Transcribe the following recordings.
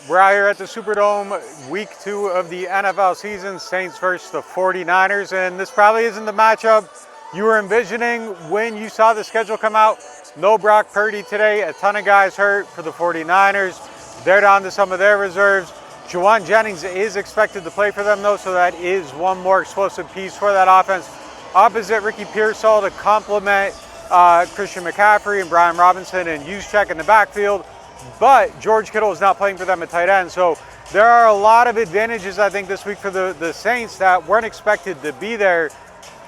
We're out here at the Superdome, week 2 of the NFL season, Saints versus the 49ers, and this probably isn't the matchup you were envisioning when you saw the schedule come out. No Brock Purdy today, a ton of guys hurt for the 49ers. They're down to some of their reserves. Juwan Jennings is expected to play for them though, so that is one more explosive piece for that offense. Opposite Ricky Pearsall to complement Christian McCaffrey and Brian Robinson and Juszczyk in the backfield. But George Kittle is not playing for them at tight end. So there are a lot of advantages, I think, this week for the Saints that weren't expected to be there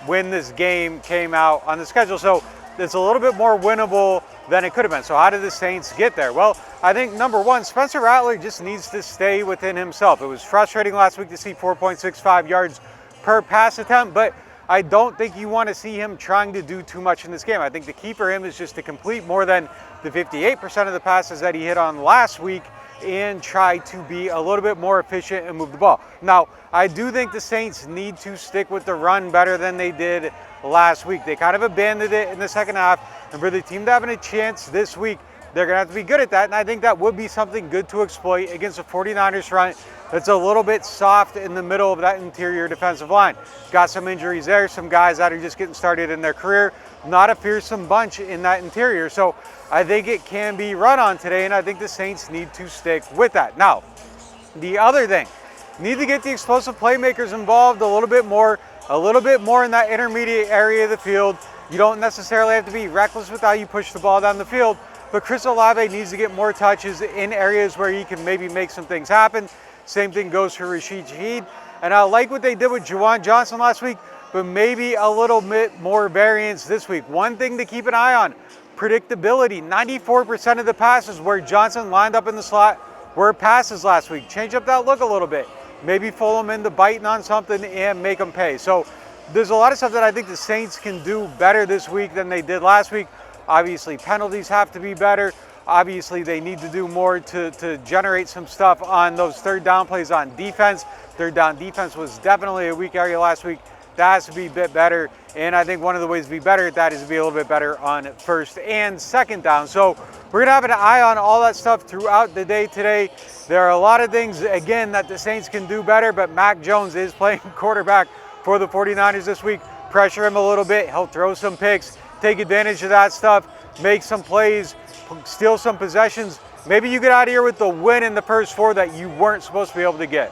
when this game came out on the schedule. So it's a little bit more winnable than it could have been. So how did the Saints get there? Well, I think number one, Spencer Rattler just needs to stay within himself. It was frustrating last week to see 4.65 yards per pass attempt, but I don't think you want to see him trying to do too much in this game. I think the key for him is just to complete more than the 58% of the passes that he hit on last week and try to be a little bit more efficient and move the ball. Now, I do think the Saints need to stick with the run better than they did last week. They kind of abandoned it in the second half, and for the team to have a chance this week, they're going to have to be good at that, and I think that would be something good to exploit against a 49ers front that's a little bit soft in the middle of that interior defensive line. Got some injuries there, some guys that are just getting started in their career, not a fearsome bunch in that interior. So I think it can be run on today, and I think the Saints need to stick with that. Now, the other thing, need to get the explosive playmakers involved a little bit more in that intermediate area of the field. You don't necessarily have to be reckless with how you push the ball down the field, but Chris Olave needs to get more touches in areas where he can maybe make some things happen. Same thing goes for Rashid Shaheed. And I like what they did with Juwan Johnson last week, but maybe a little bit more variance this week. One thing to keep an eye on, predictability. 94% of the passes where Johnson lined up in the slot were passes last week. Change up that look a little bit. Maybe fool them into biting on something and make them pay. So there's a lot of stuff that I think the Saints can do better this week than they did last week. Obviously, penalties have to be better. Obviously, they need to do more to generate some stuff on those third down plays on defense. Third down defense was definitely a weak area last week. That has to be a bit better. And I think one of the ways to be better at that is to be a little bit better on first and second down. So we're going to have an eye on all that stuff throughout the day today. There are a lot of things, again, that the Saints can do better, but Mac Jones is playing quarterback for the 49ers this week. Pressure him a little bit. He'll throw some picks, take advantage of that stuff, make some plays, steal some possessions. Maybe you get out of here with the win in the first 4 that you weren't supposed to be able to get.